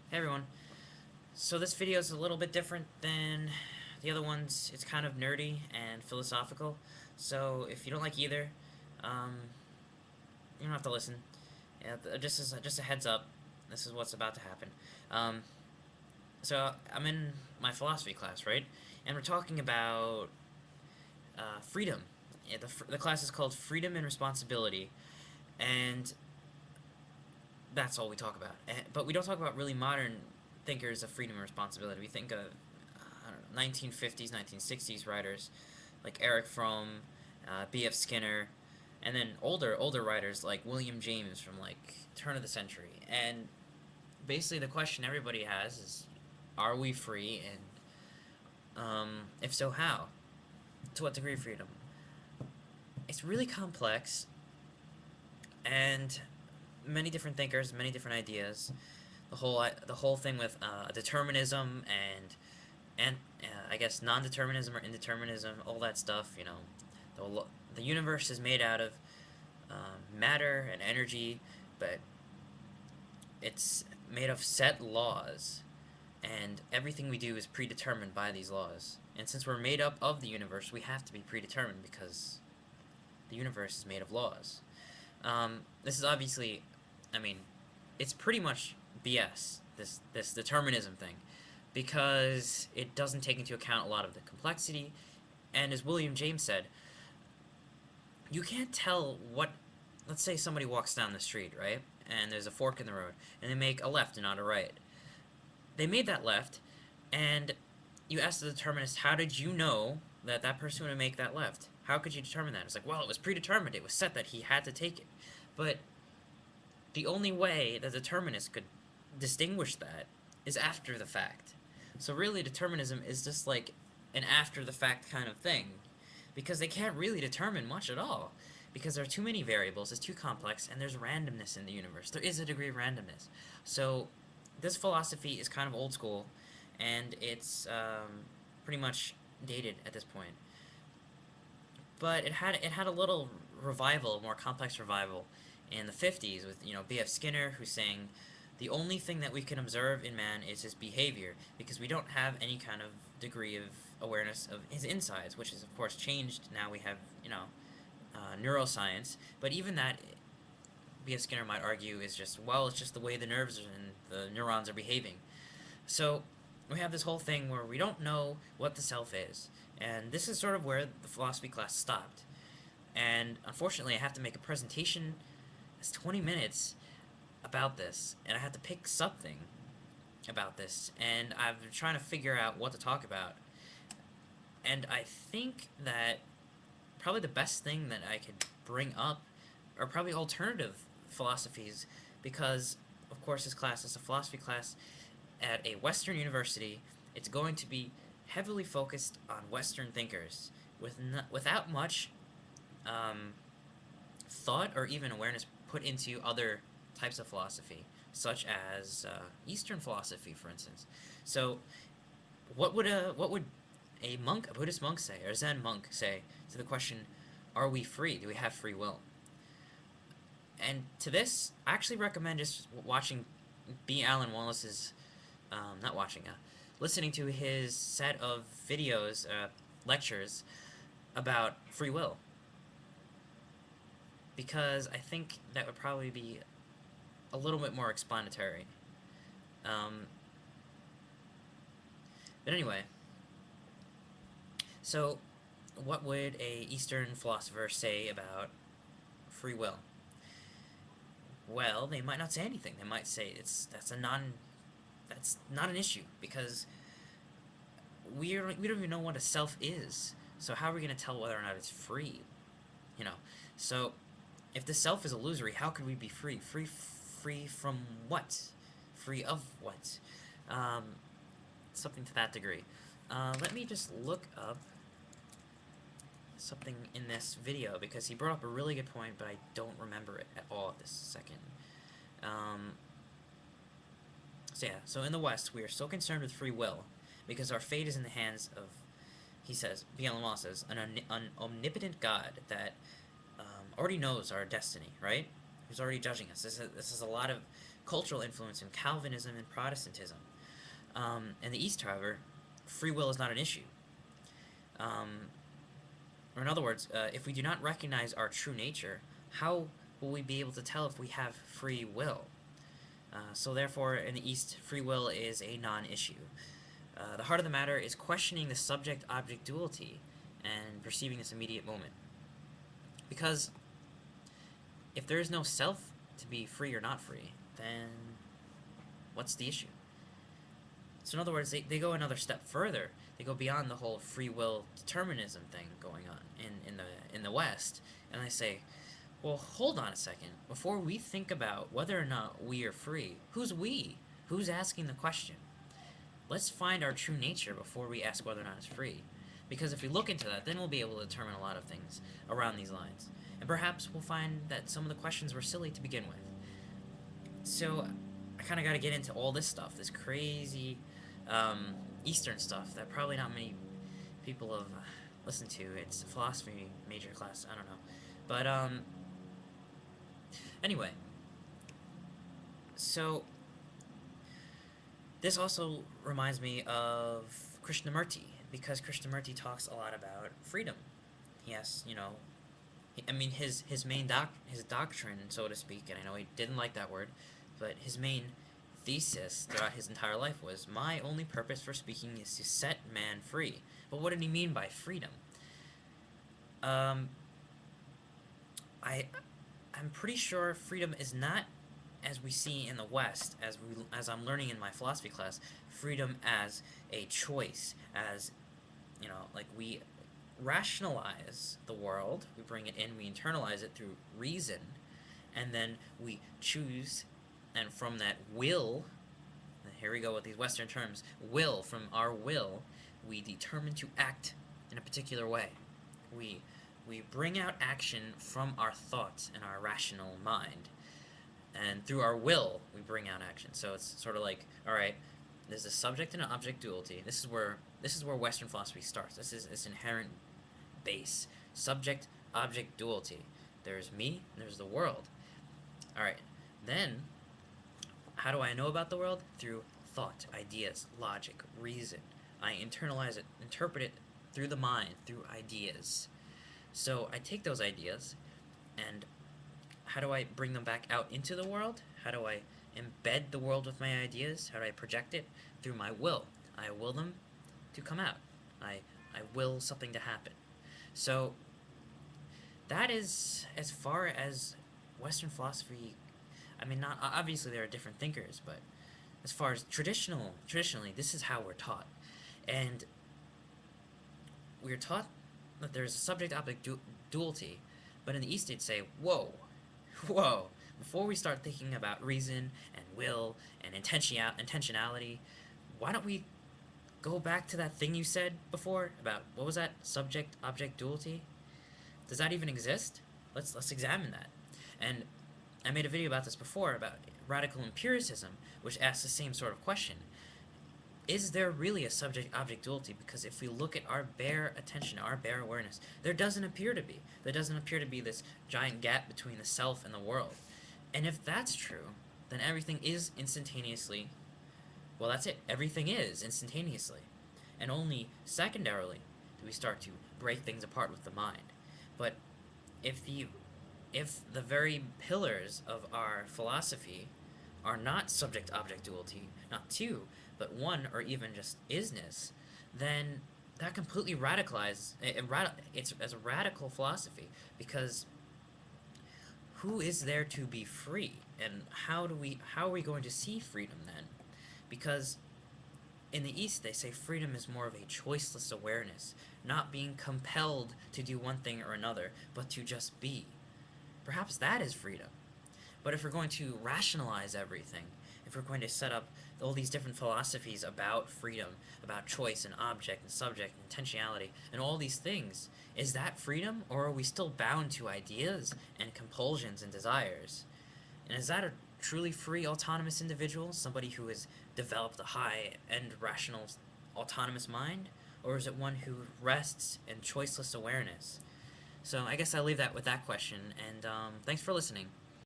Hey everyone. So this video is a little bit different than the other ones. It's kind of nerdy and philosophical. So if you don't like either, um, you don't have to listen. Yeah, just a heads up. This is what's about to happen. Um, so I'm in my philosophy class, right? And we're talking about freedom. Yeah, the class is called Freedom and Responsibility, and that's all we talk about. But we don't talk about really modern thinkers of freedom and responsibility. We think of, I don't know, 1950s, 1960s writers like Eric Fromm, B.F. Skinner, and then older writers like William James from like turn of the century. And basically, the question everybody has is, are we free? And if so, how? To what degree of freedom? It's really complex, and many different thinkers, many different ideas. The whole thing with determinism and I guess non-determinism or indeterminism, all that stuff. The universe is made out of matter and energy, but it's made of set laws, and everything we do is predetermined by these laws. And since we're made up of the universe, we have to be predetermined because the universe is made of laws. This is obviously, I mean, it's pretty much BS. This determinism thing, because it doesn't take into account a lot of the complexity. And as William James said, you can't tell what. Let's say somebody walks down the street, right? And there's a fork in the road, and they make a left and not a right. They made that left, and you ask the determinist, how did you know that that person would make that left? How could you determine that? It's like, well, it was predetermined. It was set that he had to take it. But the only way the determinist could distinguish that is after the fact. So really, determinism is just like an after the fact kind of thing, because they can't really determine much at all, because there are too many variables, it's too complex, and there's randomness in the universe. There is a degree of randomness. So this philosophy is kind of old school, and it's pretty much dated at this point. But it had a little revival, more complex revival, in the 50s with B.F. Skinner, who's saying the only thing that we can observe in man is his behavior, because we don't have any kind of degree of awareness of his insides, which is of course changed. Now we have neuroscience, but even that, B.F. Skinner might argue, is just, well, it's just the way the nerves and the neurons are behaving. So we have this whole thing where we don't know what the self is. And this is sort of where the philosophy class stopped. And unfortunately, I have to make a presentation that's 20 minutes about this, and I have to pick something about this, and I've been trying to figure out what to talk about. And I think that probably the best thing that I could bring up are probably alternative philosophies, because, of course, this class is a philosophy class at a Western university. It's going to be heavily focused on Western thinkers, without much um, thought or even awareness put into other types of philosophy, such as Eastern philosophy, for instance. So, what would a monk, a Buddhist monk, say, or a Zen monk say to the question, "Are we free? Do we have free will?" And to this, I actually recommend just watching B. Alan Wallace's, not watching, listening to his set of videos, lectures about free will, because I think that would probably be a little bit more explanatory. Um, but anyway, so what would a Eastern philosopher say about free will? Well, they might not say anything. They might say that's not an issue, because we don't even know what a self is. So how are we going to tell whether or not it's free? You know. So if the self is illusory, how could we be free? Free from what? Free of what? Um, Something to that degree. Let me just look up something in this video, because he brought up a really good point, but I don't remember it at all at this second. Um, so yeah, so in the West, we are so concerned with free will, because our fate is in the hands of, he says, Bielema says, an omnipotent God that already knows our destiny, right? Who's already judging us. This is a lot of cultural influence in Calvinism and Protestantism. In the East, however, free will is not an issue. Um, or in other words, if we do not recognize our true nature, how will we be able to tell if we have free will? So therefore, in the East, free will is a non-issue. The heart of the matter is questioning the subject-object duality and perceiving this immediate moment. Because if there is no self to be free or not free, then what's the issue? So in other words, they go another step further. They go beyond the whole free will determinism thing going on in the West, and they say, well, hold on a second. Before we think about whether or not we are free, who's we? Who's asking the question? Let's find our true nature before we ask whether or not it's free. Because if we look into that, then we'll be able to determine a lot of things around these lines. And perhaps we'll find that some of the questions were silly to begin with. So I kind of got to get into all this stuff, this crazy Eastern stuff that probably not many people have listened to. It's a philosophy major class, I don't know. But anyway, so this also reminds me of Krishnamurti, because Krishnamurti talks a lot about freedom. Yes, I mean, his doctrine, so to speak, and I know he didn't like that word, but his main thesis throughout his entire life was, my only purpose for speaking is to set man free. But what did he mean by freedom? I'm pretty sure freedom is not, as we see in the West, as I'm learning in my philosophy class, freedom as a choice, as, like we rationalize the world, we bring it in, we internalize it through reason, and then we choose, and from that will, and here we go with these Western terms, will, from our will, we determine to act in a particular way. We bring out action from our thoughts and our rational mind. And through our will, we bring out action. So it's sort of like, all right, there's a subject and an object duality. This is where Western philosophy starts. This is its inherent base. Subject, object duality. There's me, and there's the world. All right, then, how do I know about the world? Through thought, ideas, logic, reason. I internalize it, interpret it through the mind, through ideas. So I take those ideas, and how do I bring them back out into the world? How do I embed the world with my ideas? How do I project it? Through my will. I will them to come out. I will something to happen. So that is as far as Western philosophy. I mean, not obviously there are different thinkers, but as far as traditionally, this is how we're taught, and we're taught that there's a subject-object duality. But in the East, they'd say, whoa, before we start thinking about reason and will and intentionality, why don't we go back to that thing you said before about, what was that, subject-object duality? Does that even exist? Let's examine that. And I made a video about this before, about radical empiricism, which asks the same sort of question. Is there really a subject-object duality? Because if we look at our bare attention, our bare awareness, there doesn't appear to be. There doesn't appear to be this giant gap between the self and the world. And if that's true, then everything is instantaneously, well, that's it. Everything is instantaneously. And only secondarily do we start to break things apart with the mind. But if the very pillars of our philosophy are not subject-object duality, not two, but one, or even just isness, then that completely radicalizes it's as a radical philosophy, because who is there to be free, and how are we going to see freedom then? Because in the East they say freedom is more of a choiceless awareness, not being compelled to do one thing or another, but to just be. Perhaps that is freedom. But if we're going to rationalize everything, if we're going to set up all these different philosophies about freedom, about choice and object and subject and intentionality, and all these things, is that freedom, or are we still bound to ideas and compulsions and desires? And is that a truly free, autonomous individual, somebody who has developed a high-end, rational, autonomous mind? Or is it one who rests in choiceless awareness? So I guess I'll leave that with that question, and thanks for listening.